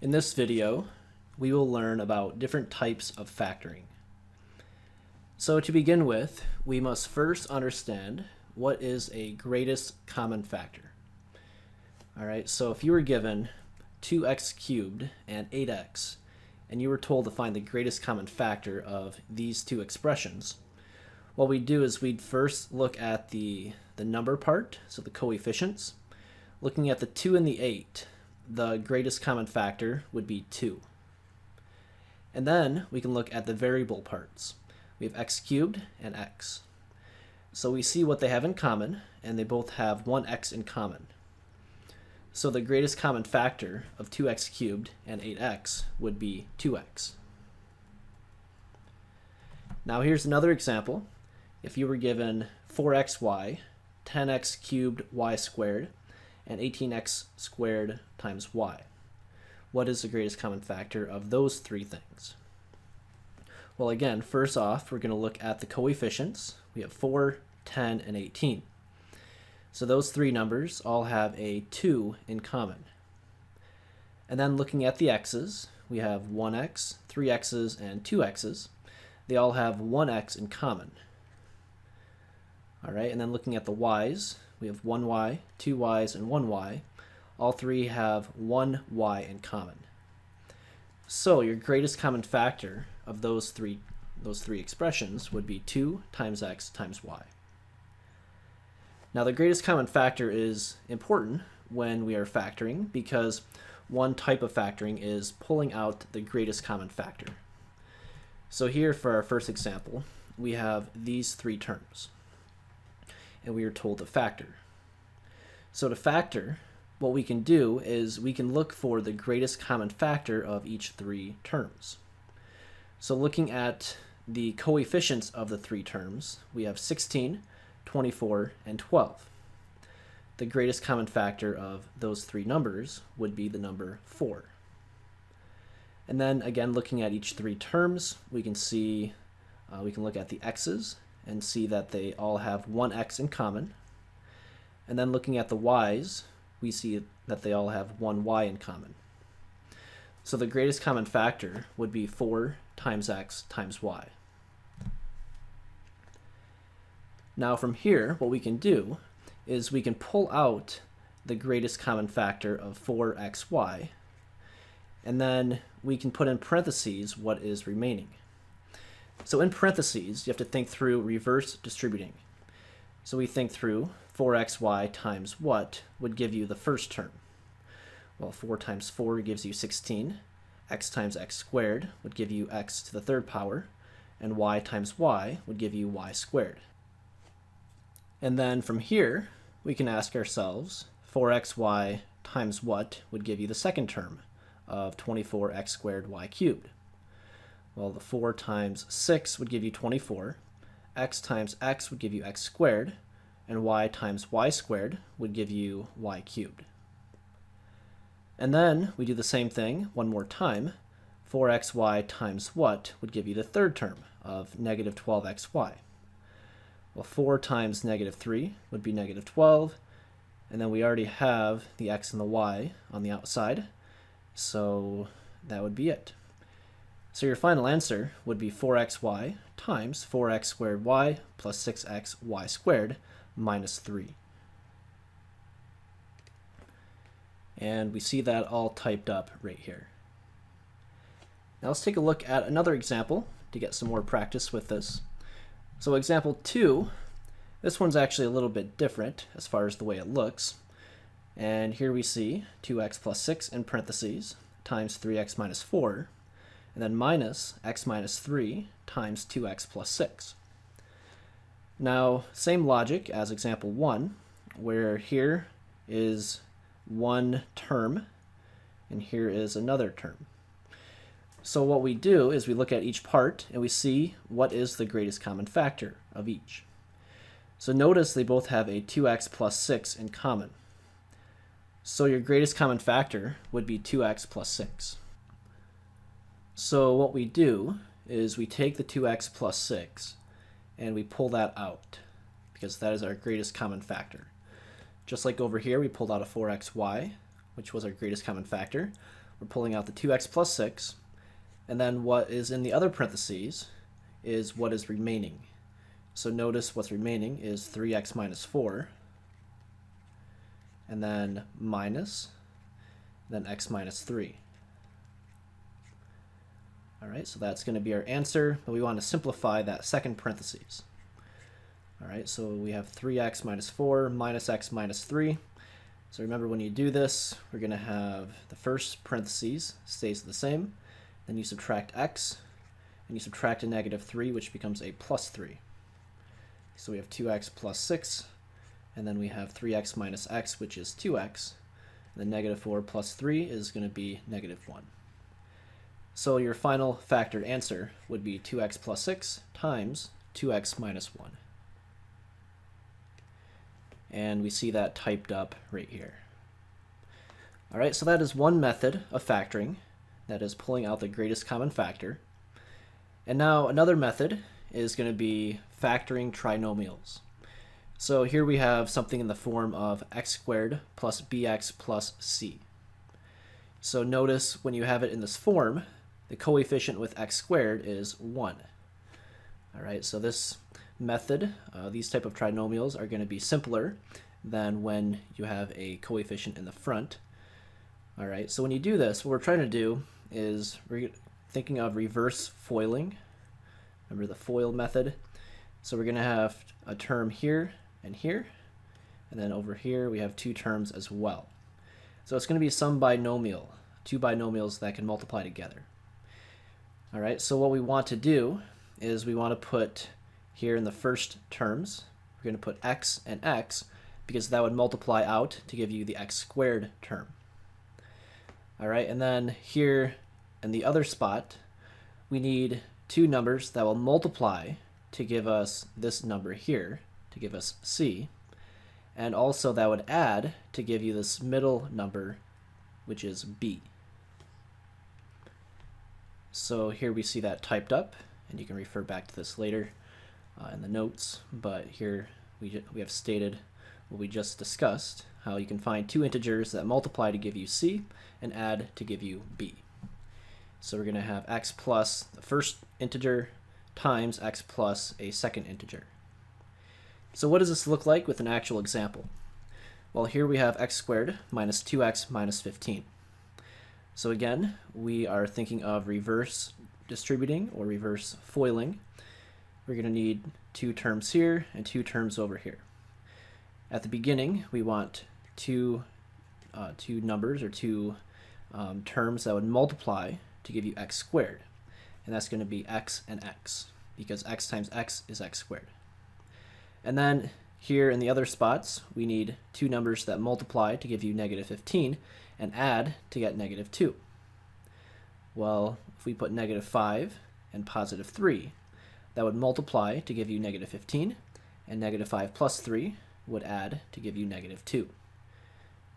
In this video, we will learn about different types of factoring. So to begin with, we must first understand what is a greatest common factor. All right, so if you were given 2x cubed and 8x, and you were told to find the greatest common factor of these two expressions, what we'd do is we'd first look at the number part, so the coefficients. Looking at the 2 and the 8, the greatest common factor would be 2. And then we can look at the variable parts. We have x cubed and x. So we see what they have in common, and they both have one x in common. So the greatest common factor of 2x cubed and 8x would be 2x. Now here's another example. If you were given 4xy, 10x cubed y squared, and 18x squared times y, what is the greatest common factor of those three things? Well, again, first off, we're going to look at the coefficients. We have 4, 10, and 18. So those three numbers all have a 2 in common. And then looking at the x's, we have 1x, 3x's, and 2x's. They all have 1x in common. All right, and then looking at the y's, we have 1y, 2y's, and 1y. All three have 1y in common. So your greatest common factor of those three expressions would be 2 times x times y. Now the greatest common factor is important when we are factoring because one type of factoring is pulling out the greatest common factor. So here for our first example, we have these three terms, and we are told to factor. So to factor, what we can do is we can look for the greatest common factor of each three terms. So looking at the coefficients of the three terms, we have 16, 24, and 12. The greatest common factor of those three numbers would be the number 4. And then again, looking at each three terms, we can see, we can look at the x's and see that they all have one x in common. And then looking at the y's, we see that they all have one y in common. So the greatest common factor would be 4 times x times y. Now from here, what we can do is we can pull out the greatest common factor of 4xy, and then we can put in parentheses what is remaining. So in parentheses, you have to think through reverse distributing. So we think through 4xy times what would give you the first term. Well, 4 times 4 gives you 16. X times x squared would give you x to the third power, and y times y would give you y squared. And then from here, we can ask ourselves, 4xy times what would give you the second term of 24x squared y cubed? Well, the 4 times 6 would give you 24. X times x would give you x squared, and y times y squared would give you y cubed. And then we do the same thing one more time. 4xy times what would give you the third term of negative 12xy? Well, 4 times negative 3 would be negative 12, and then we already have the x and the y on the outside, so that would be it. So your final answer would be 4xy times 4x squared y plus 6x y squared minus 3. And we see that all typed up right here. Now let's take a look at another example to get some more practice with this. So example 2, this one's actually a little bit different as far as the way it looks. And here we see 2x plus 6 in parentheses times 3x minus 4, and then minus x minus 3 times 2x plus 6. Now, same logic as example 1, where here is one term, and here is another term. So what we do is we look at each part, and we see what is the greatest common factor of each. So notice they both have a 2x plus 6 in common. So your greatest common factor would be 2x plus 6. So what we do is we take the 2x plus 6 and we pull that out because that is our greatest common factor. Just like over here, we pulled out a 4xy, which was our greatest common factor. we're pulling out the 2x plus 6, and then what is in the other parentheses is what is remaining. So notice what's remaining is 3x minus 4, and then minus, then x minus 3. All right, so that's going to be our answer, but we want to simplify that second parentheses. All right, so we have 3x minus 4 minus x minus 3. So remember, when you do this, we're going to have the first parentheses stays the same. Then you subtract x, and you subtract a negative 3, which becomes a plus 3. So we have 2x plus 6, and then we have 3x minus x, which is 2x. And then negative 4 plus 3 is going to be negative 1. So your final factored answer would be 2x plus 6 times 2x minus 1. And we see that typed up right here. All right, so that is one method of factoring, that is pulling out the greatest common factor. And now another method is going to be factoring trinomials. So here we have something in the form of x squared plus bx plus c. So notice when you have it in this form, the coefficient with x squared is 1. All right, so this method, these type of trinomials are going to be simpler than when you have a coefficient in the front. All right, so when you do this, what we're trying to do is we're thinking of reverse foiling. Remember the FOIL method? So we're going to have a term here, and then over here we have two terms as well. So it's going to be some binomial, two binomials that can multiply together. All right, so what we want to do is we want to put here in the first terms, we're going to put x and x, because that would multiply out to give you the x squared term. All right, and then here in the other spot, we need two numbers that will multiply to give us this number here, to give us c, and also that would add to give you this middle number, which is b. So here we see that typed up, and you can refer back to this later in the notes, but here we have stated what we just discussed, how you can find two integers that multiply to give you c and add to give you b. So we're going to have x plus the first integer times x plus a second integer. So what does this look like with an actual example? Well, here we have x squared minus 2x minus 15. So again, we are thinking of reverse distributing or reverse foiling. We're going to need two terms here and two terms over here. At the beginning, we want two numbers or two terms that would multiply to give you x squared. And that's going to be x and x, because x times x is x squared. And then here in the other spots, we need two numbers that multiply to give you negative 15 and add to get negative 2. Well, if we put negative 5 and positive 3, that would multiply to give you negative 15, and negative 5 plus 3 would add to give you negative 2.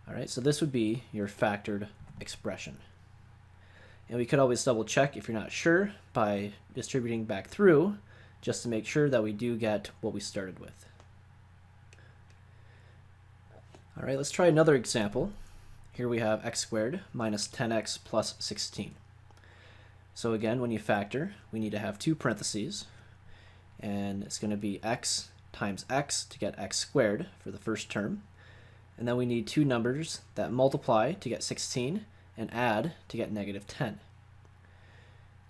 All right, so this would be your factored expression. And we could always double check if you're not sure by distributing back through, just to make sure that we do get what we started with. All right, let's try another example. Here we have x squared minus 10x plus 16. So again, when you factor, we need to have two parentheses, and it's going to be x times x to get x squared for the first term. And then we need two numbers that multiply to get 16 and add to get negative 10.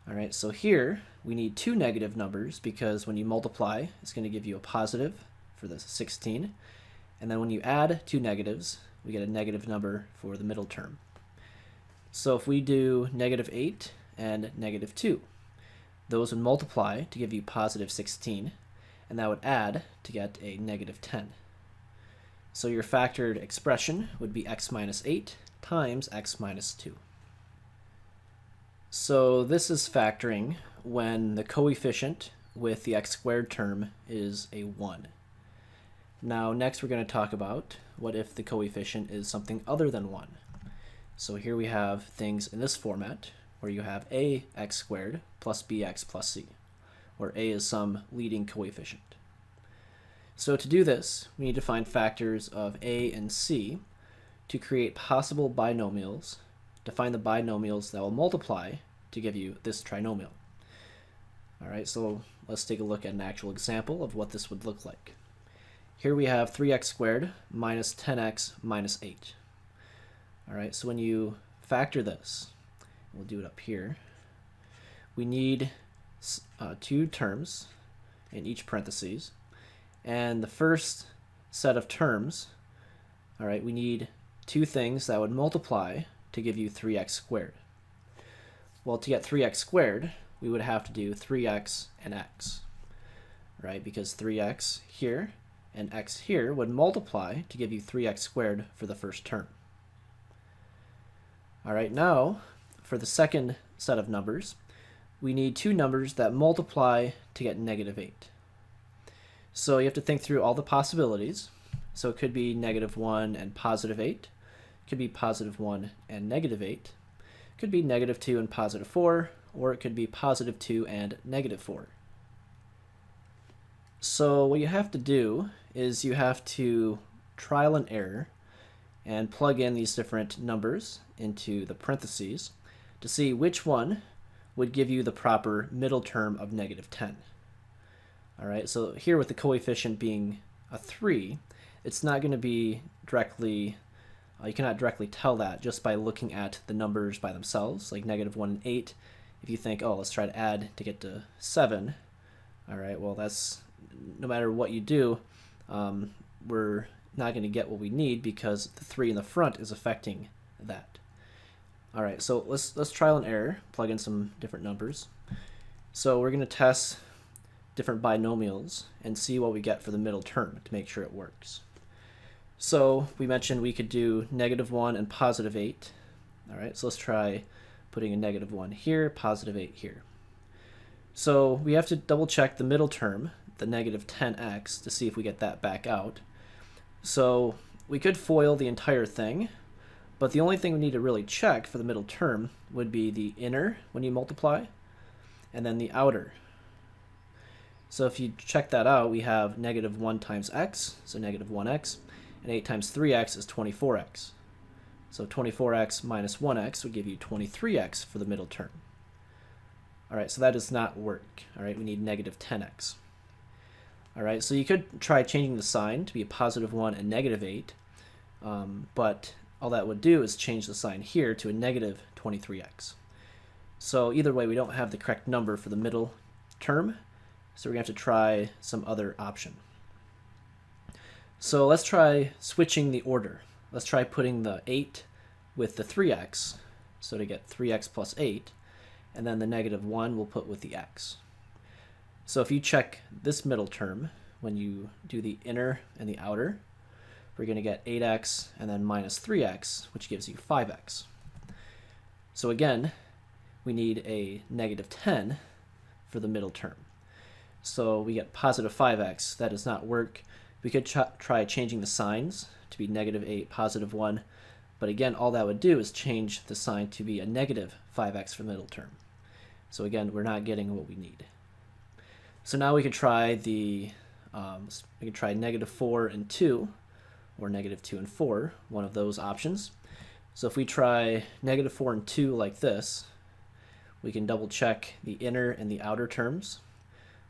All right, so here we need two negative numbers, because when you multiply, it's going to give you a positive for the 16. And then when you add two negatives, we get a negative number for the middle term. So if we do negative 8 and negative 2, those would multiply to give you positive 16, and that would add to get a negative 10. So your factored expression would be x minus 8 times x minus 2. So this is factoring when the coefficient with the x squared term is a 1. Now next we're going to talk about what if the coefficient is something other than 1. So here we have things in this format where you have a x squared plus bx plus c, where a is some leading coefficient. So to do this, we need to find factors of a and c to create possible binomials to find the binomials that will multiply to give you this trinomial. All right, so let's take a look at an actual example of what this would look like. Here we have 3x squared minus 10x minus 8. All right, so when you factor this, we'll do it up here, we need two terms in each parentheses. And the first set of terms, all right, we need two things that would multiply to give you 3x squared. Well, to get 3x squared, we would have to do 3x and x, right? Because 3x here and x here would multiply to give you 3x squared for the first term. All right, now for the second set of numbers, we need two numbers that multiply to get negative 8. So you have to think through all the possibilities. So it could be -1 and +8. It could be +1 and -8. It could be -2 and +4, or it could be +2 and -4. So what you have to do is you have to trial and error and plug in these different numbers into the parentheses to see which one would give you the proper middle term of -10. All right, so here with the coefficient being a 3, it's not going to be directly, you cannot directly tell that just by looking at the numbers by themselves, like -1 and 8. If you think, oh, let's try to add to get to 7, all right, well, that's, no matter what you do, we're not going to get what we need because the 3 in the front is affecting that. All right, so let's trial and error, plug in some different numbers. So we're going to test different binomials and see what we get for the middle term to make sure it works. So we mentioned we could do -1 and +8. All right, so let's try putting a -1 here, +8 here. So we have to double check the middle term, the -10x, to see if we get that back out. So we could FOIL the entire thing, but the only thing we need to really check for the middle term would be the inner when you multiply, and then the outer. So if you check that out, we have -1 times x, so -1x, and 8 times 3x is 24x. So 24x minus 1x would give you 23x for the middle term. All right, so that does not work. All right, we need -10x. All right, so you could try changing the sign to be a +1 and -8, but all that would do is change the sign here to a -23x. So either way, we don't have the correct number for the middle term, so we're going to have to try some other option. So let's try switching the order. Let's try putting the 8 with the 3x, so to get 3x plus 8, and then the -1 we'll put with the x. So if you check this middle term, when you do the inner and the outer, we're going to get 8x and then minus 3x, which gives you 5x. So again, we need a -10 for the middle term. So we get +5x. That does not work. We could try changing the signs to be -8, +1, but again, all that would do is change the sign to be a -5x for the middle term. So again, we're not getting what we need. So now we could try the -4 and 2, or -2 and 4, one of those options. So if we try -4 and 2 like this, we can double check the inner and the outer terms.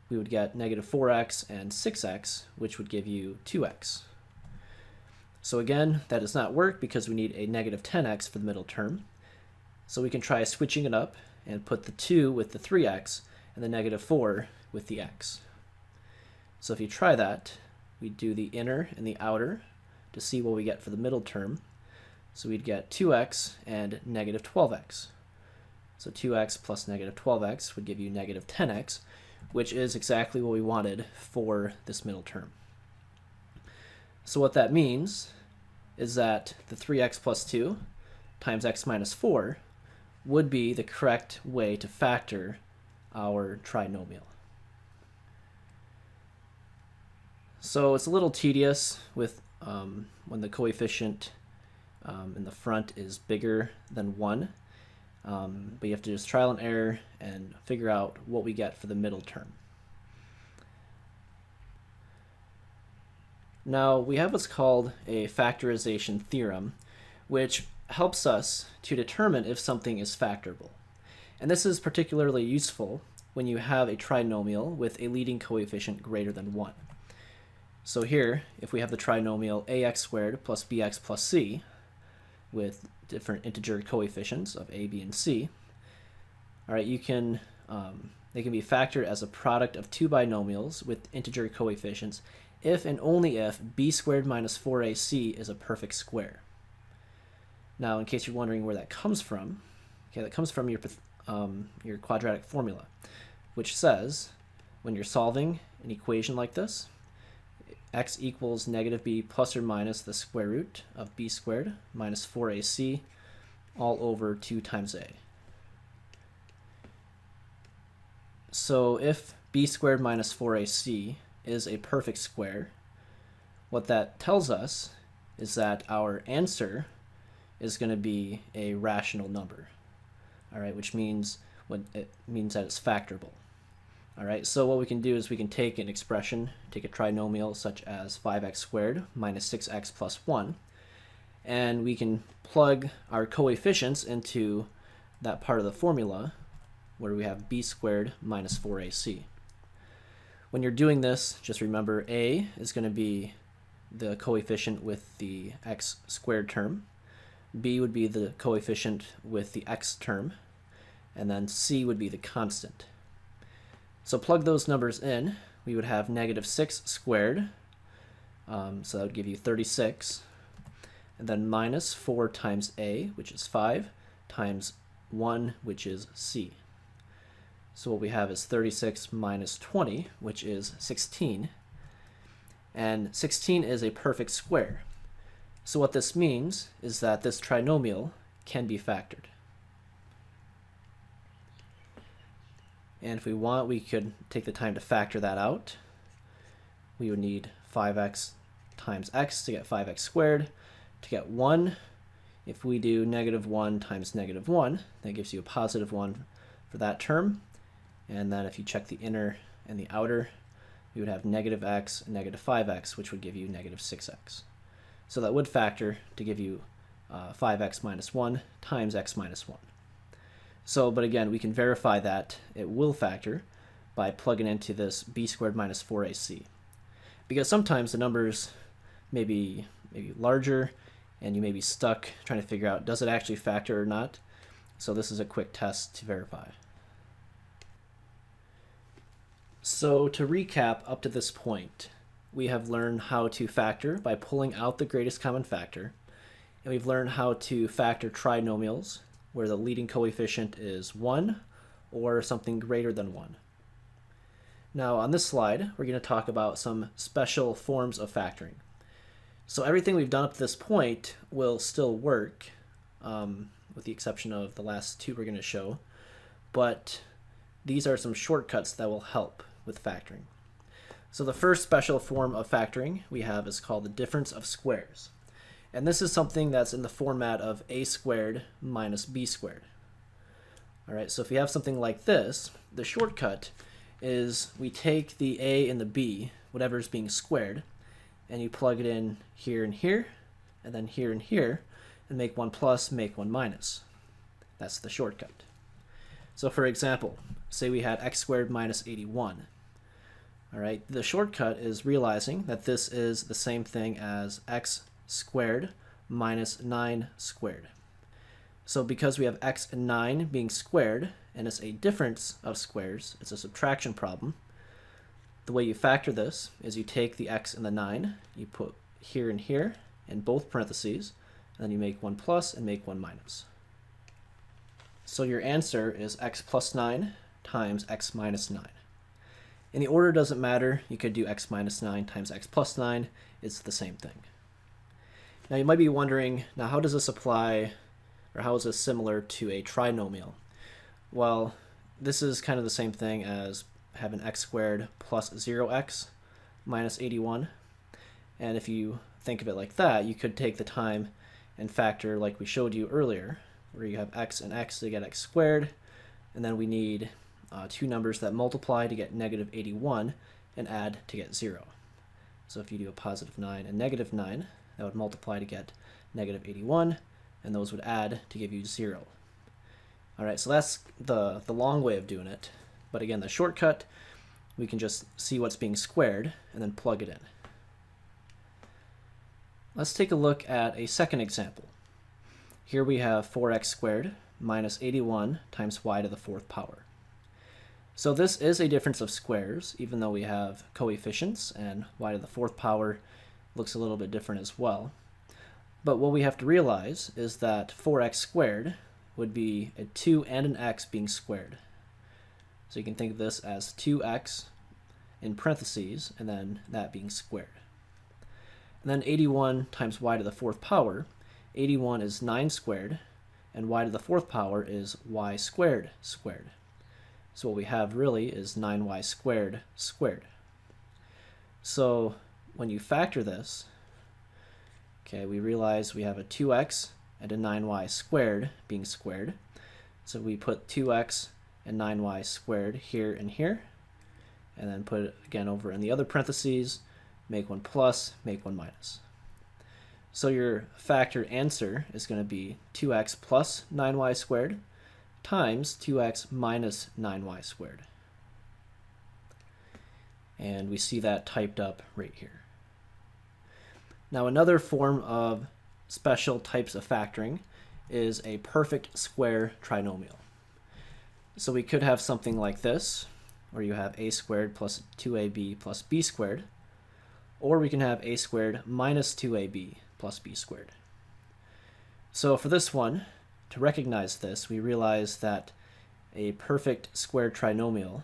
We would get -4x and 6x, which would give you 2x. So again, that does not work because we need a -10x for the middle term. So we can try switching it up and put the 2 with the 3x and the -4 with the x. So if you try that, we do the inner and the outer to see what we get for the middle term. So we'd get 2x and -12x. So 2x plus -12x would give you -10x, which is exactly what we wanted for this middle term. So what that means is that the 3x plus 2 times x minus 4 would be the correct way to factor our trinomial. So it's a little tedious with when the coefficient in the front is bigger than 1, but you have to just trial and error and figure out what we get for the middle term. Now we have what's called a factorization theorem, which helps us to determine if something is factorable. And this is particularly useful when you have a trinomial with a leading coefficient greater than 1. So here, if we have the trinomial ax squared plus bx plus c with different integer coefficients of a, b, and c, all right, they can be factored as a product of two binomials with integer coefficients if and only if b squared minus 4ac is a perfect square. Now, in case you're wondering where that comes from, okay, that comes from your quadratic formula, which says when you're solving an equation like this, x equals negative b plus or minus the square root of b squared minus 4ac all over 2 times a. So if b squared minus 4ac is a perfect square, what that tells us is that our answer is going to be a rational number, all right, which means that it's factorable. All right, so what we can do is we can take an expression, take a trinomial such as 5x squared minus 6x plus 1, and we can plug our coefficients into that part of the formula where we have b squared minus 4ac. When you're doing this, just remember a is going to be the coefficient with the x squared term, b would be the coefficient with the x term, and then c would be the constant. So plug those numbers in, we would have negative 6 squared, so that would give you 36, and then minus 4 times a, which is 5, times 1, which is c. So what we have is 36 minus 20, which is 16, and 16 is a perfect square. So what this means is that this trinomial can be factored. And if we want, we could take the time to factor that out. We would need 5x times x to get 5x squared. To get 1, if we do negative 1 times negative 1, that gives you a positive 1 for that term. And then if you check the inner and the outer, we would have negative x and negative 5x, which would give you negative 6x. So that would factor to give you 5x minus 1 times x minus 1. So, but again, we can verify that it will factor by plugging into this b squared minus 4ac. Because sometimes the numbers may be larger and you may be stuck trying to figure out, does it actually factor or not? So this is a quick test to verify. So to recap up to this point, we have learned how to factor by pulling out the greatest common factor, and we've learned how to factor trinomials where the leading coefficient is 1 or something greater than 1. Now on this slide, we're going to talk about some special forms of factoring. So everything we've done up to this point will still work, with the exception of the last two we're going to show, but these are some shortcuts that will help with factoring. So the first special form of factoring we have is called the difference of squares. And this is something that's in the format of a squared minus b squared. All right, so if we have something like this, the shortcut is we take the a and the b, whatever is being squared, and you plug it in here and here, and then here and here, and make one plus, make one minus. That's the shortcut. So for example, say we had x squared minus 81. All right, the shortcut is realizing that this is the same thing as x squared minus 9 squared. So because we have x and 9 being squared, and it's a difference of squares, it's a subtraction problem, the way you factor this is you take the x and the 9, you put here and here in both parentheses, and then you make one plus and make one minus. So your answer is x plus 9 times x minus 9. And the order doesn't matter. You could do x minus 9 times x plus 9. It's the same thing. Now you might be wondering, now how does this apply, or how is this similar to a trinomial? Well, this is kind of the same thing as having x squared plus 0x minus 81. And if you think of it like that, you could take the time and factor like we showed you earlier, where you have x and x to get x squared, and then we need two numbers that multiply to get negative 81 and add to get 0. So if you do a positive 9 and negative 9, that would multiply to get negative 81, and those would add to give you 0. All right, so that's the long way of doing it. But again, the shortcut, we can just see what's being squared and then plug it in. Let's take a look at a second example. Here we have 4x squared minus 81 times y to the 4th power. So this is a difference of squares, even though we have coefficients, and y to the 4th power looks a little bit different as well. But what we have to realize is that 4x squared would be a 2 and an x being squared. So you can think of this as 2x in parentheses, and then that being squared. And then 81 times y to the 4th power, 81 is 9 squared, and y to the 4th power is y squared squared. So what we have really is 9y squared squared. So when you factor this, okay, we realize we have a 2x and a 9y squared being squared. So we put 2x and 9y squared here and here, and then put it again over in the other parentheses, make one plus, make one minus. So your factored answer is going to be 2x plus 9y squared times 2x minus 9y squared. And we see that typed up right here. Now another form of special types of factoring is a perfect square trinomial. So we could have something like this, where you have a squared plus 2ab plus b squared, or we can have a squared minus 2ab plus b squared. So for this one, to recognize this, we realize that a perfect square trinomial,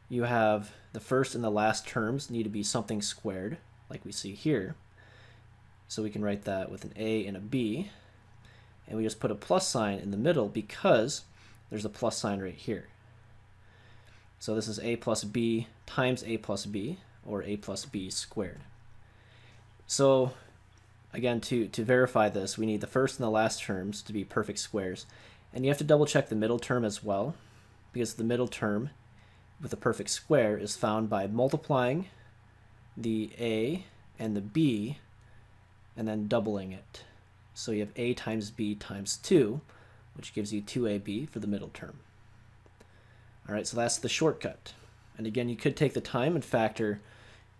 you have the first and the last terms need to be something squared, like we see here. So we can write that with an a and a b, and we just put a plus sign in the middle because there's a plus sign right here. So this is a plus b times a plus b, or a plus b squared. So again, to verify this, we need the first and the last terms to be perfect squares. And you have to double check the middle term as well, because the middle term with a perfect square is found by multiplying the a and the b and then doubling it. So you have a times b times 2, which gives you 2ab for the middle term. All right, so that's the shortcut. And again, you could take the time and factor,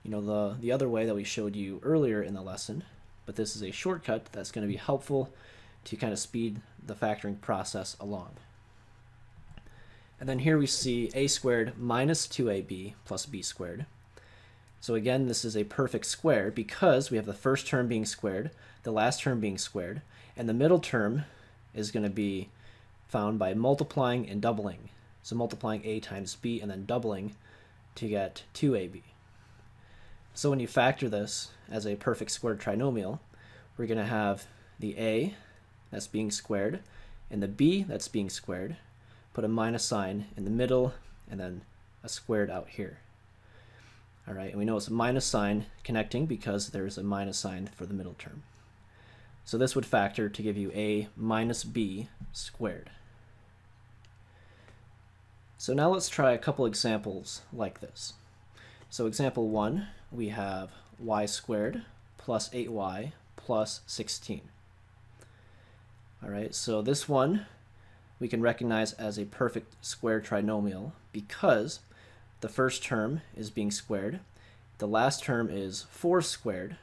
the other way that we showed you earlier in the lesson, but this is a shortcut that's going to be helpful to kind of speed the factoring process along. And then here we see a squared minus 2ab plus b squared. So again, this is a perfect square because we have the first term being squared, the last term being squared, and the middle term is going to be found by multiplying and doubling. So multiplying a times b and then doubling to get 2ab. So when you factor this as a perfect squared trinomial, we're going to have the a that's being squared and the b that's being squared, put a minus sign in the middle, and then a squared out here. All right, and we know it's a minus sign connecting because there's a minus sign for the middle term. So this would factor to give you a minus b squared. So now let's try a couple examples like this. So example 1, we have y squared plus 8y plus 16. All right, so this one we can recognize as a perfect square trinomial because the first term is being squared, the last term is 4 squared.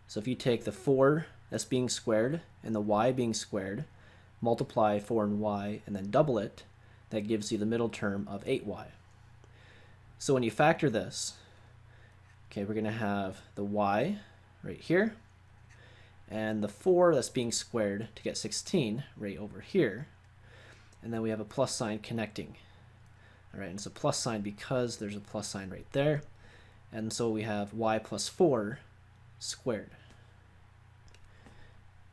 So if you take the 4 that's being squared and the y being squared, multiply 4 and y, and then double it, that gives you the middle term of 8y. So when you factor this, okay, we're going to have the y right here, and the 4 that's being squared to get 16 right over here, and then we have a plus sign connecting. All right, and it's a plus sign because there's a plus sign right there, and so we have y plus 4 squared.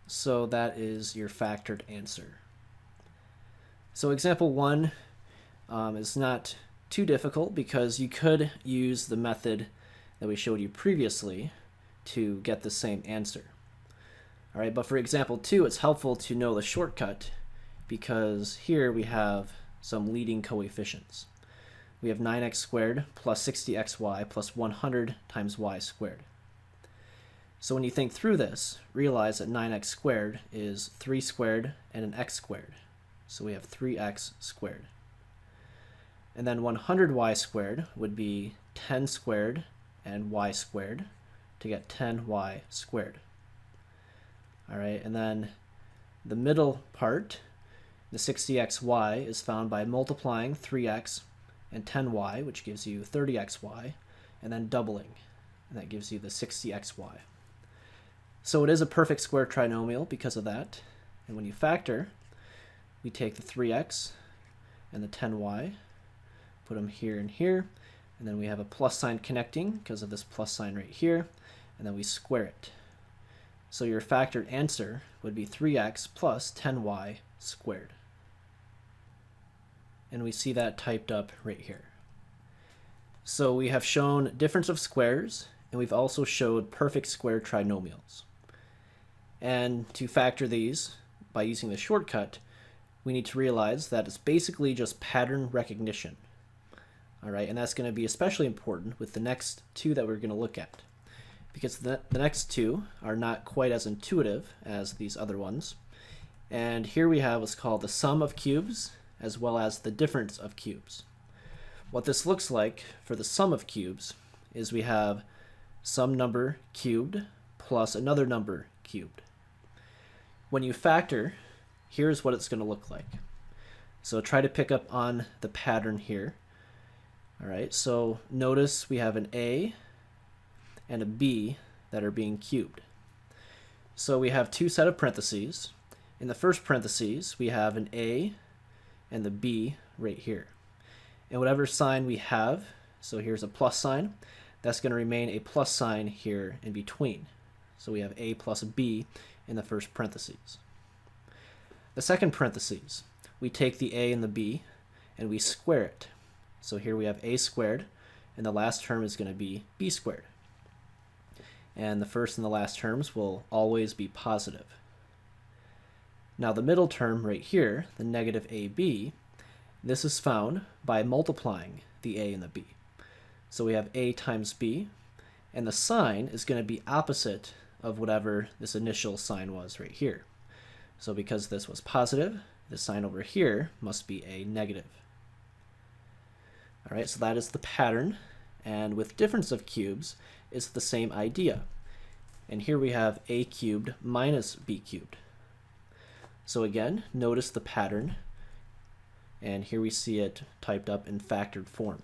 So that is your factored answer. So example 1 is not too difficult because you could use the method that we showed you previously to get the same answer. All right, but for example 2, it's helpful to know the shortcut because here we have some leading coefficients. We have 9x squared plus 60xy plus 100 times y squared. So when you think through this, realize that 9x squared is 3 squared and an x squared. So we have 3x squared. And then 100y squared would be 10 squared and y squared to get 10y squared. All right, and then the middle part, the 60xy, is found by multiplying 3x and 10y, which gives you 30xy, and then doubling, and that gives you the 60xy. So it is a perfect square trinomial because of that. And when you factor, we take the 3x and the 10y, put them here and here, and then we have a plus sign connecting because of this plus sign right here, and then we square it. So your factored answer would be 3x plus 10y squared. And we see that typed up right here. So we have shown difference of squares, and we've also showed perfect square trinomials. And to factor these by using the shortcut, we need to realize that it's basically just pattern recognition. All right, and that's going to be especially important with the next two that we're going to look at, because the next two are not quite as intuitive as these other ones. And here we have what's called the sum of cubes as well as the difference of cubes. What this looks like for the sum of cubes is we have some number cubed plus another number cubed. When you factor, here's what it's going to look like. So try to pick up on the pattern here. All right, so notice we have an A and a B that are being cubed. So we have two set of parentheses. In the first parentheses, we have an A and the B right here. And whatever sign we have, so here's a plus sign, that's going to remain a plus sign here in between. So we have A plus B in the first parentheses. The second parentheses, we take the A and the B and we square it. So here we have A squared, and the last term is going to be B squared. And the first and the last terms will always be positive. Now the middle term right here, the negative AB, this is found by multiplying the A and the B. So we have A times B, and the sign is going to be opposite of whatever this initial sign was right here. So because this was positive, the sign over here must be a negative. All right, so that is the pattern. And with difference of cubes, it's the same idea. And here we have A cubed minus B cubed. So again, notice the pattern. And here we see it typed up in factored form.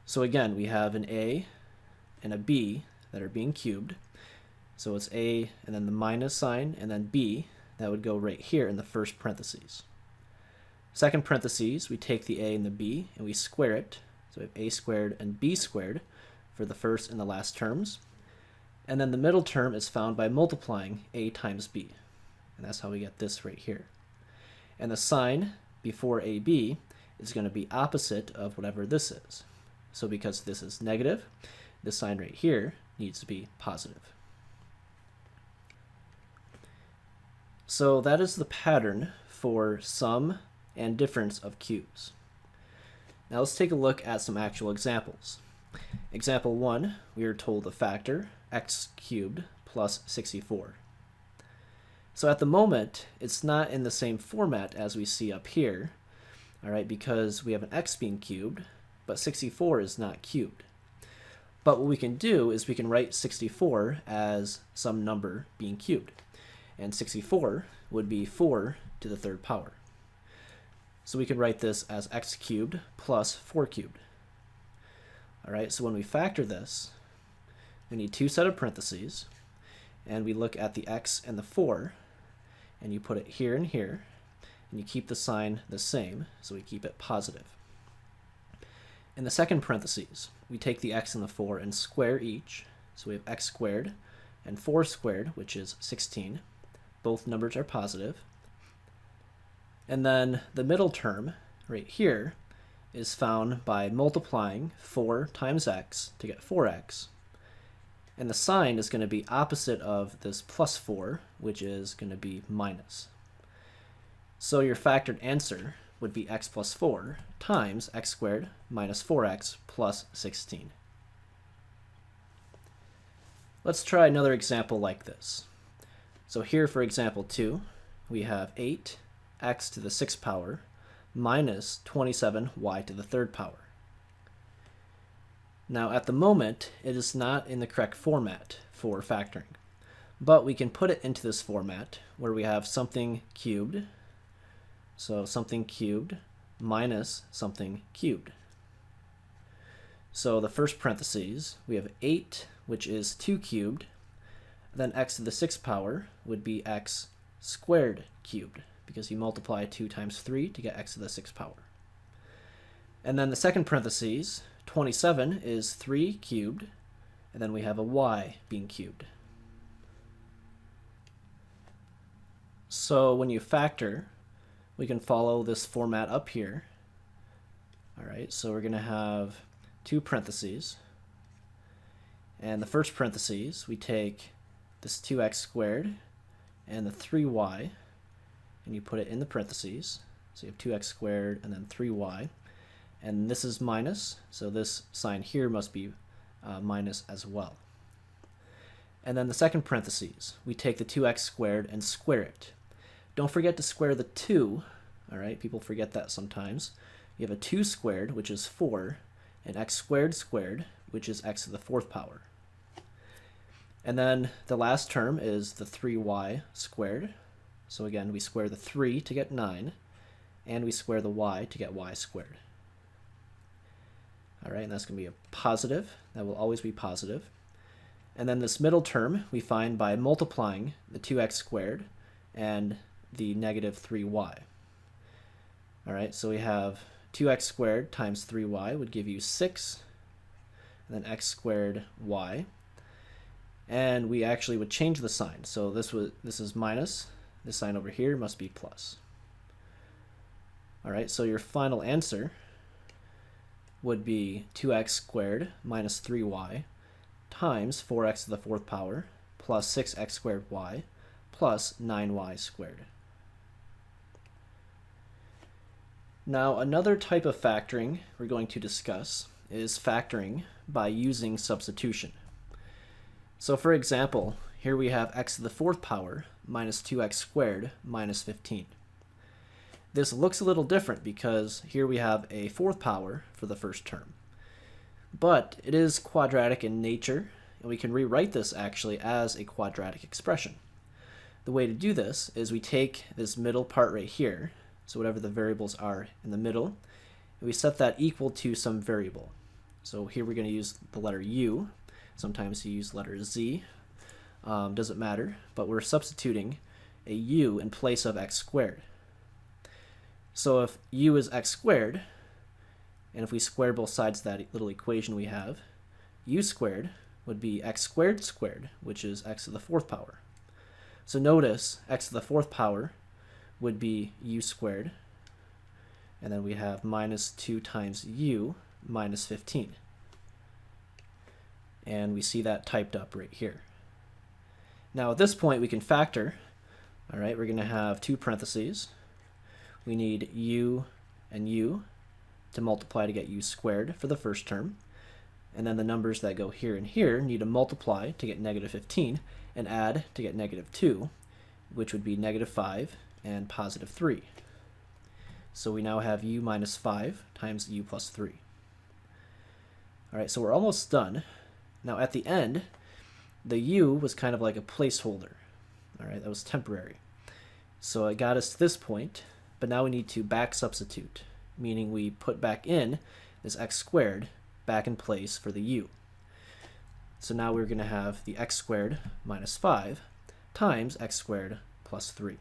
So again, we have an A and a B that are being cubed. So it's A and then the minus sign and then B. That would go right here in the first parentheses. Second parentheses, we take the A and the B and we square it. So we have A squared and B squared for the first and the last terms. And then the middle term is found by multiplying A times B. And that's how we get this right here. And the sign before AB is going to be opposite of whatever this is. So because this is negative, this sign right here needs to be positive. So that is the pattern for sum and difference of cubes. Now let's take a look at some actual examples. Example 1, we are told the factor x cubed plus 64. So at the moment, it's not in the same format as we see up here, all right, because we have an x being cubed, but 64 is not cubed. But what we can do is we can write 64 as some number being cubed. And 64 would be 4 to the third power. So we could write this as x cubed plus 4 cubed. All right, so when we factor this, we need two set of parentheses, and we look at the x and the 4, and you put it here and here, and you keep the sign the same, so we keep it positive. In the second parentheses, we take the x and the 4 and square each, so we have x squared and 4 squared, which is 16. Both numbers are positive. And then the middle term right here is found by multiplying 4 times x to get 4x. And the sign is going to be opposite of this plus 4, which is going to be minus. So your factored answer would be x plus 4 times x squared minus 4x plus 16. Let's try another example like this. So here for example 2, we have 8x to the 6th power minus 27y to the 3rd power. Now at the moment, it is not in the correct format for factoring, but we can put it into this format where we have something cubed, so something cubed minus something cubed. So the first parentheses, we have 8, which is 2 cubed, then x to the 6th power would be x squared cubed, because you multiply 2 times 3 to get x to the 6th power. And then the second parentheses, 27 is 3 cubed, and then we have a y being cubed. So when you factor, we can follow this format up here. All right, so we're going to have 2 parentheses, and the first parentheses, we take this 2x squared and the 3y, and you put it in the parentheses. So you have 2x squared and then 3y. And this is minus, so this sign here must be minus as well. And then the second parentheses, we take the 2x squared and square it. Don't forget to square the 2, all right? People forget that sometimes. You have a 2 squared, which is 4, and x squared squared, which is x to the 4th power. And then the last term is the 3y squared. So again, we square the 3 to get 9, and we square the y to get y squared. All right, and that's going to be a positive. That will always be positive. And then this middle term we find by multiplying the 2x squared and the negative 3y. All right, so we have 2x squared times 3y would give you 6, and then x squared y. And we actually would change the sign. So this is minus. This sign over here must be plus. All right, so your final answer would be 2x squared minus 3y times 4x to the 4th power plus 6x squared y plus 9y squared. Now another type of factoring we're going to discuss is factoring by using substitution. So for example, here we have x to the 4th power minus 2x squared minus 15. This looks a little different because here we have a 4th power for the first term. But it is quadratic in nature, and we can rewrite this actually as a quadratic expression. The way to do this is we take this middle part right here, so whatever the variables are in the middle, and we set that equal to some variable. So here we're going to use the letter u. Sometimes you use letter z. Doesn't matter, but we're substituting a u in place of x squared. So if u is x squared, and if we square both sides of that little equation we have, u squared would be x squared squared, which is x to the 4th power. So notice x to the 4th power would be u squared, and then we have minus 2 times u minus 15. And we see that typed up right here. Now at this point we can factor. All right, we're going to have 2 parentheses. We need u and u to multiply to get u squared for the first term. And then the numbers that go here and here need to multiply to get negative 15 and add to get negative 2, which would be negative 5 and positive 3. So we now have u minus 5 times u plus 3. All right, so we're almost done. Now at the end, the u was kind of like a placeholder. All right, that was temporary. So it got us to this point, but now we need to back substitute, meaning we put back in this x squared back in place for the u. So now we're going to have the x squared minus 5 times x squared plus 3.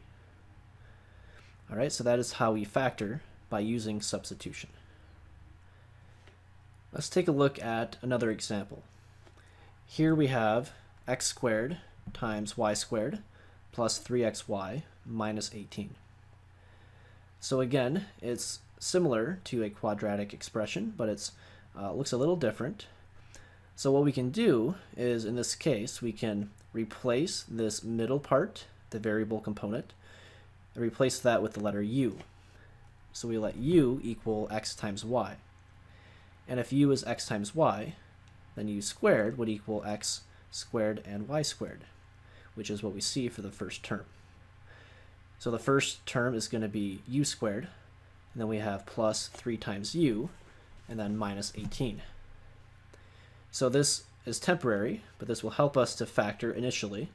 All right, so that is how we factor by using substitution. Let's take a look at another example. Here we have x squared times y squared plus 3xy minus 18. So again, it's similar to a quadratic expression, but it's looks a little different. So what we can do is, in this case, we can replace this middle part, the variable component, and replace that with the letter u. So we let u equal x times y. And if u is x times y, then u squared would equal x squared and y squared, which is what we see for the first term. So the first term is going to be u squared, and then we have plus 3 times u, and then minus 18. So this is temporary, but this will help us to factor initially.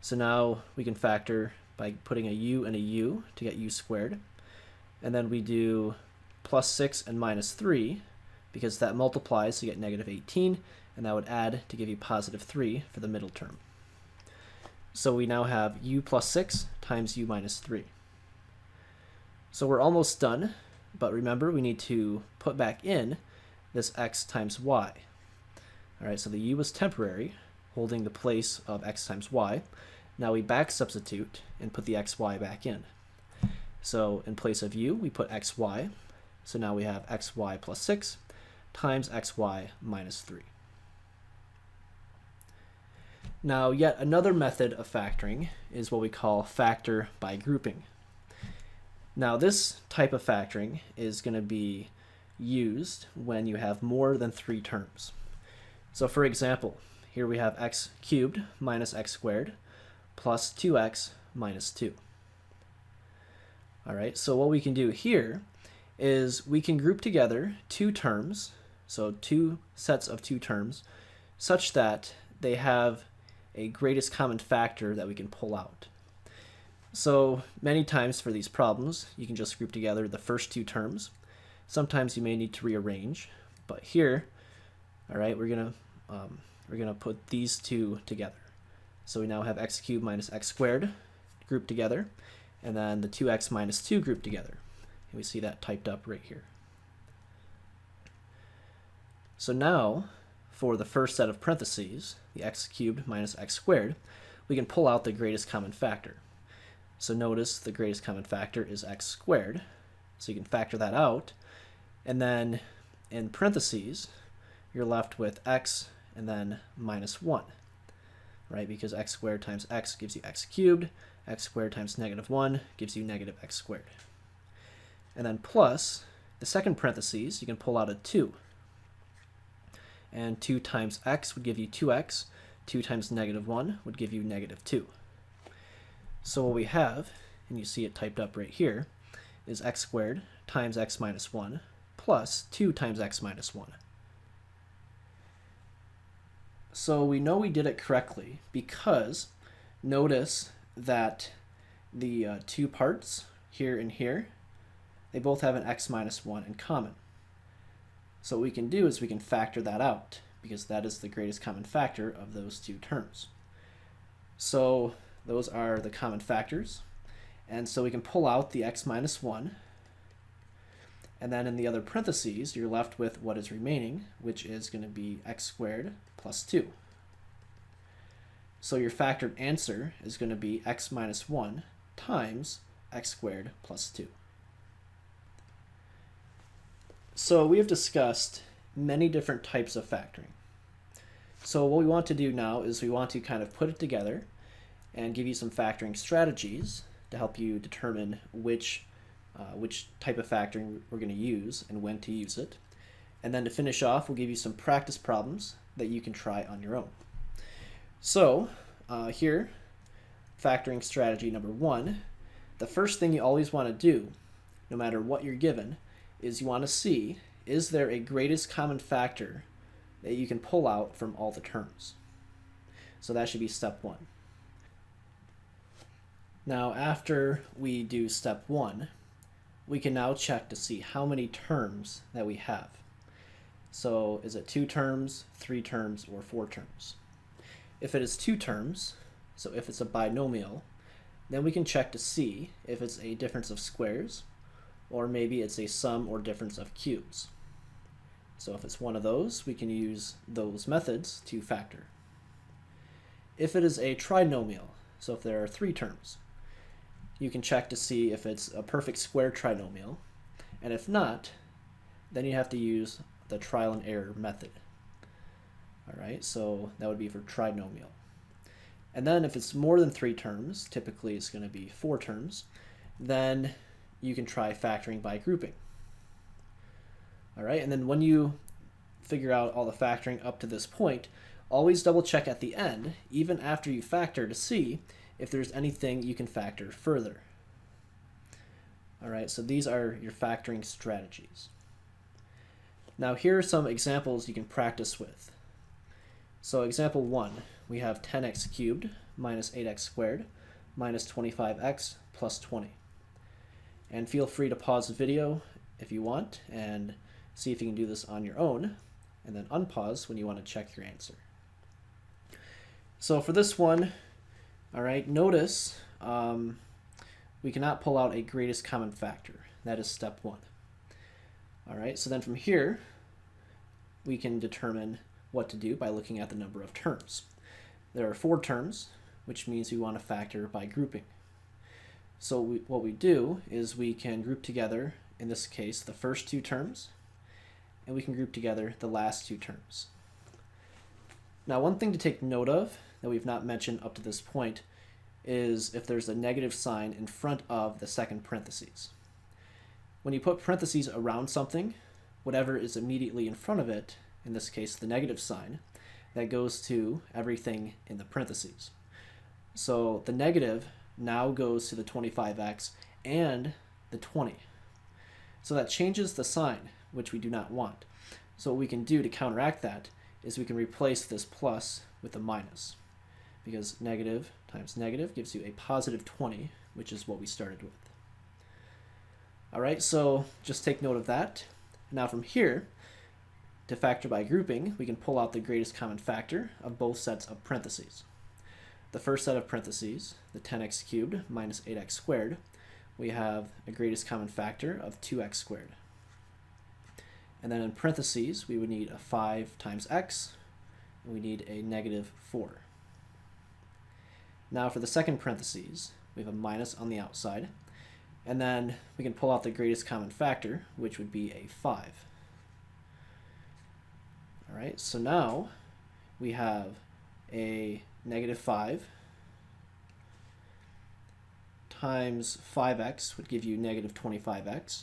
So now we can factor by putting a u and a u to get u squared. And then we do plus 6 and minus 3, because that multiplies to get negative 18, and that would add to give you positive 3 for the middle term. So we now have u plus 6 times u minus 3. So we're almost done, but remember we need to put back in this x times y. All right, so the u was temporary, holding the place of x times y. Now we back substitute and put the xy back in. So in place of u, we put xy. So now we have xy plus 6 times xy minus 3. Now, yet another method of factoring is what we call factor by grouping. Now, this type of factoring is going to be used when you have more than 3 terms. So for example, here we have x cubed minus x squared plus 2x minus 2. All right, so what we can do here is we can group together 2 terms, so 2 sets of 2 terms, such that they have a greatest common factor that we can pull out. So many times for these problems, you can just group together the first 2 terms. Sometimes you may need to rearrange, but here, all right, we're gonna put these 2 together. So we now have x cubed minus x squared grouped together, and then the 2x minus 2 grouped together. And we see that typed up right here. So now, for the first set of parentheses, the x cubed minus x squared, we can pull out the greatest common factor. So notice the greatest common factor is x squared, so you can factor that out. And then in parentheses, you're left with x and then minus 1, right? Because x squared times x gives you x cubed, x squared times negative 1 gives you negative x squared. And then plus, the second parentheses, you can pull out a 2. And 2 times x would give you 2x. 2 times negative 1 would give you negative 2. So what we have, and you see it typed up right here, is x squared times x minus 1 plus 2 times x minus 1. So we know we did it correctly because notice that the 2 parts, here and here, they both have an x minus 1 in common. So what we can do is we can factor that out, because that is the greatest common factor of those 2 terms. So those are the common factors. And so we can pull out the x minus 1. And then in the other parentheses, you're left with what is remaining, which is going to be x squared plus 2. So your factored answer is going to be x minus 1 times x squared plus 2. So we have discussed many different types of factoring. So what we want to do now is we want to kind of put it together and give you some factoring strategies to help you determine which type of factoring we're going to use and when to use it. And then to finish off, we'll give you some practice problems that you can try on your own. So here, factoring strategy number 1, the first thing you always want to do, no matter what you're given, is you want to see, is there a greatest common factor that you can pull out from all the terms? So that should be step 1. Now after we do step 1, we can now check to see how many terms that we have. So is it 2 terms, 3 terms, or 4 terms? If it is 2 terms, so if it's a binomial, then we can check to see if it's a difference of squares, or maybe it's a sum or difference of cubes. So if it's one of those, we can use those methods to factor. If it is a trinomial, so if there are 3 terms, you can check to see if it's a perfect square trinomial, and if not, then you have to use the trial and error method. All right, so that would be for trinomial. And then if it's more than 3 terms, typically it's going to be 4 terms, then you can try factoring by grouping. All right, and then when you figure out all the factoring up to this point, always double check at the end, even after you factor, to see if there's anything you can factor further. All right, so these are your factoring strategies. Now here are some examples you can practice with. So example 1, we have 10x cubed minus 8x squared minus 25x plus 20. And feel free to pause the video if you want and see if you can do this on your own, and then unpause when you want to check your answer. So for this one, all right, notice we cannot pull out a greatest common factor. That is step 1. All right, so then from here, we can determine what to do by looking at the number of terms. There are 4 terms, which means we want to factor by grouping. So what we do is we can group together, in this case, the first 2 terms, and we can group together the last 2 terms. Now, one thing to take note of that we've not mentioned up to this point is if there's a negative sign in front of the second parentheses. When you put parentheses around something, whatever is immediately in front of it, in this case the negative sign, that goes to everything in the parentheses. So the negative now goes to the 25x and the 20. So that changes the sign, which we do not want. So what we can do to counteract that is we can replace this plus with a minus, because negative times negative gives you a positive 20, which is what we started with. All right, so just take note of that. Now from here, to factor by grouping, we can pull out the greatest common factor of both sets of parentheses. The first set of parentheses, the 10x cubed minus 8x squared, we have a greatest common factor of 2x squared. And then in parentheses, we would need a 5 times x, and we need a negative 4. Now for the second parentheses, we have a minus on the outside, and then we can pull out the greatest common factor, which would be a 5. All right, so now we have a negative 5 times 5x would give you negative 25x,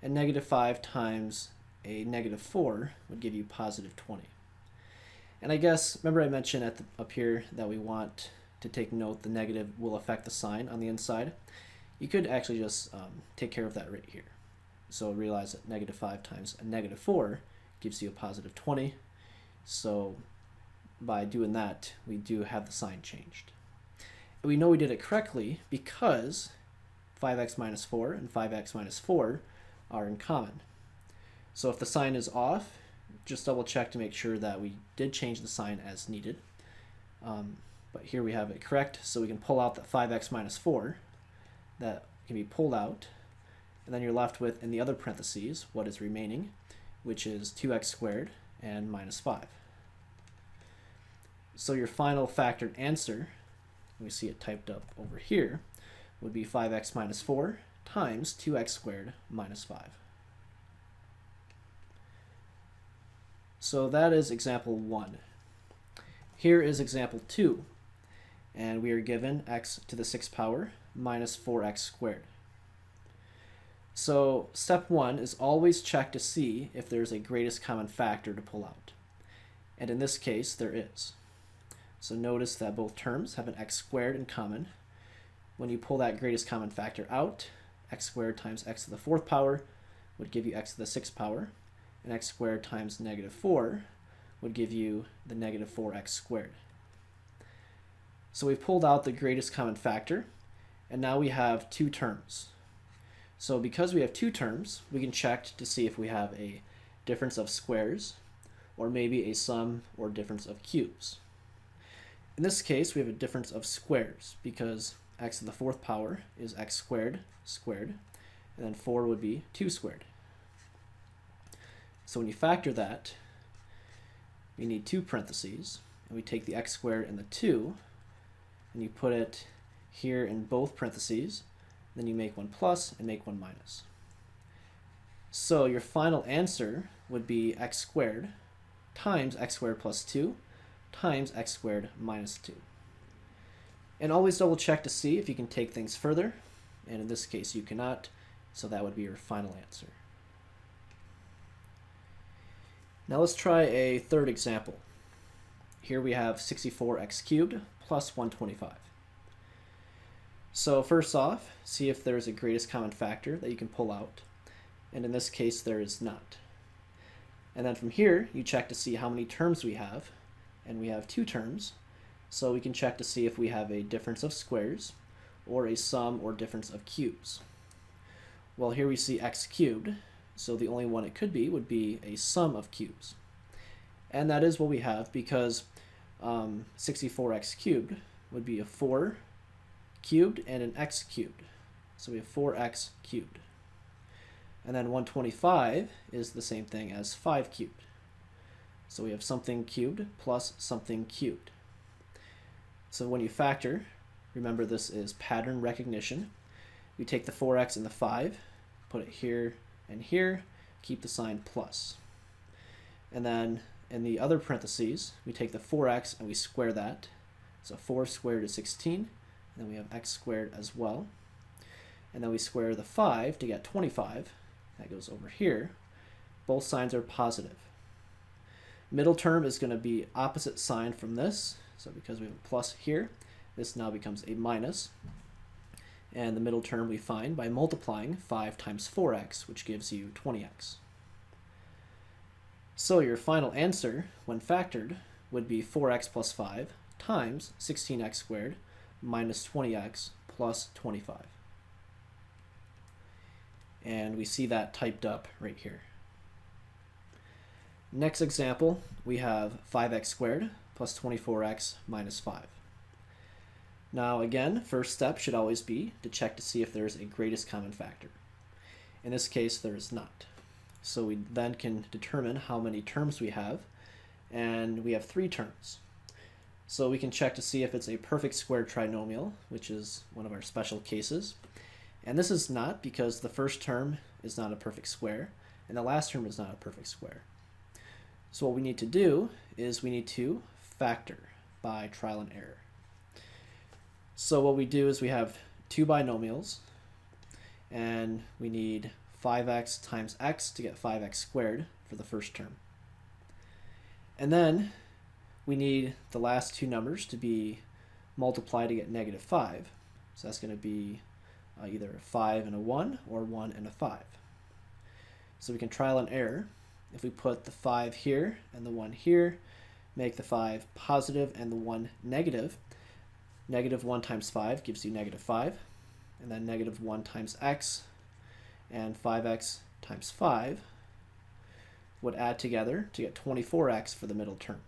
and negative 5 times a negative 4 would give you positive 20. And I guess, remember I mentioned up here that we want to take note the negative will affect the sign on the inside. You could actually just take care of that right here. So realize that negative 5 times a negative 4 gives you a positive 20. So by doing that, we do have the sign changed. And we know we did it correctly because 5x minus 4 and 5x minus 4 are in common. So if the sign is off, just double check to make sure that we did change the sign as needed. But here we have it correct, so we can pull out that 5x minus 4. That can be pulled out, and then you're left with, in the other parentheses, what is remaining, which is 2x squared and minus 5. So your final factored answer, we see it typed up over here, would be 5x minus 4 times 2x squared minus 5. So that is example 1. Here is example 2, and we are given x to the 6th power minus 4x squared. So step 1 is always check to see if there's a greatest common factor to pull out. And in this case, there is. So notice that both terms have an x squared in common. When you pull that greatest common factor out, x squared times x to the 4th power would give you x to the 6th power, and x squared times negative 4 would give you the negative 4x squared. So we've pulled out the greatest common factor, and now we have 2 terms. So because we have 2 terms, we can check to see if we have a difference of squares, or maybe a sum or difference of cubes. In this case, we have a difference of squares, because x to the 4th power is x squared squared, and then 4 would be 2 squared. So when you factor that, we need 2 parentheses, and we take the x squared and the 2, and you put it here in both parentheses, then you make one plus and make one minus. So your final answer would be x squared times x squared plus 2 times x squared minus 2. And always double check to see if you can take things further, and in this case you cannot, so that would be your final answer. Now let's try a third example. here we have 64x cubed plus 125. So first off, see if there's a greatest common factor that you can pull out. And in this case, there is not. And then from here, you check to see how many terms we have. And we have 2 terms. So we can check to see if we have a difference of squares or a sum or difference of cubes. Well, here we see x cubed. So the only one it could be would be a sum of cubes. And that is what we have because 64x cubed would be a 4 cubed and an x cubed. So we have 4x cubed. And then 125 is the same thing as 5 cubed. So we have something cubed plus something cubed. So when you factor, remember this is pattern recognition. We take the 4x and the 5, put it here and here, keep the sign plus. And then in the other parentheses, we take the 4x and we square that. So 4 squared is 16. And then we have x squared as well. And then we square the 5 to get 25. That goes over here. Both signs are positive. Middle term is going to be opposite sign from this. So because we have a plus here, this now becomes a minus. And the middle term we find by multiplying 5 times 4x, which gives you 20x. So your final answer, when factored, would be 4x plus 5 times 16x squared minus 20x plus 25. And we see that typed up right here. Next example, we have 5x squared plus 24x minus 5. Now again, first step should always be to check to see if there is a greatest common factor. In this case, there is not. So we then can determine how many terms we have, and we have 3 terms. So we can check to see if it's a perfect square trinomial, which is one of our special cases. And this is not because the first term is not a perfect square, and the last term is not a perfect square. So what we need to do is we need to factor by trial and error. So what we do is we have 2 binomials, and we need 5x times x to get 5x squared for the first term. And then we need the last 2 numbers to be multiplied to get negative 5. So that's going to be either a 5 and a 1 or 1 and a 5. So we can trial and error. If we put the 5 here and the 1 here, make the 5 positive and the 1 negative, negative 1 times 5 gives you negative 5, and then negative 1 times x and 5x times 5 would add together to get 24x for the middle term.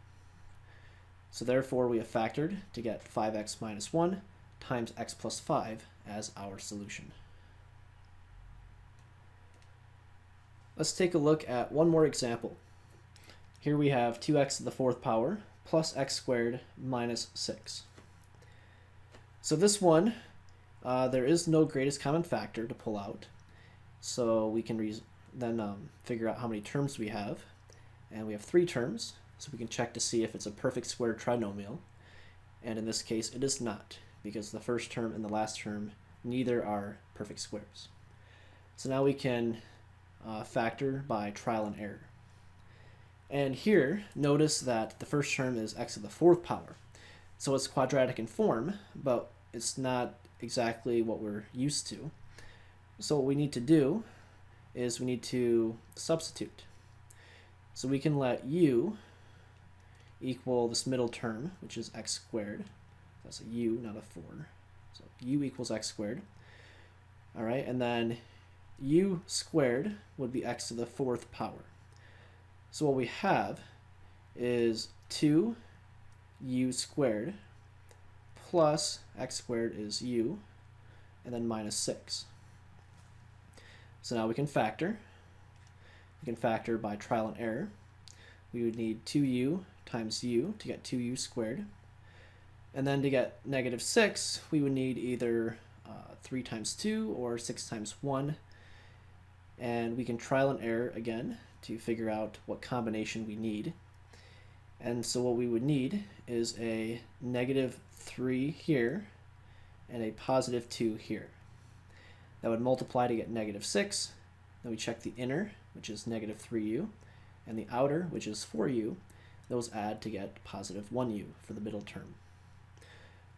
So therefore we have factored to get 5x minus 1 times x plus 5 as our solution. Let's take a look at one more example. Here we have 2x to the 4th power plus x squared minus 6. So this one, there is no greatest common factor to pull out. So we can then figure out how many terms we have. And we have 3 terms, so we can check to see if it's a perfect square trinomial. And in this case, it is not, because the first term and the last term, neither are perfect squares. So now we can factor by trial and error. And here, notice that the first term is x to the 4th power. So it's quadratic in form, but it's not exactly what we're used to. So what we need to do is we need to substitute. So we can let u equal this middle term, which is x squared. That's a u, not a 4. So u equals x squared. All right, and then u squared would be x to the 4th power. So what we have is 2u squared plus x squared is u, and then minus 6. So now we can factor. We can factor by trial and error. We would need 2u times u to get 2u squared. And then to get negative 6, we would need either 3 times 2 or 6 times 1. And we can trial and error again to figure out what combination we need. And so what we would need is a negative 3 here and a positive 2 here. That would multiply to get negative 6. Then we check the inner, which is negative 3u, and the outer, which is 4u. Then those add to get positive 1u for the middle term.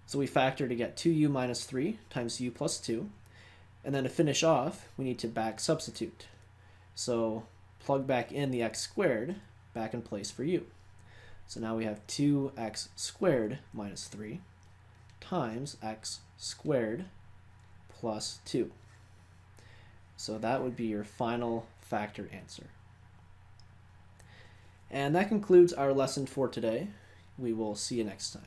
So we factor to get 2u minus 3 times u plus 2. And then to finish off, we need to back substitute. So plug back in the x squared back in place for u. So now we have 2x squared minus 3 times x squared plus 2. So that would be your final factor answer. And that concludes our lesson for today. We will see you next time.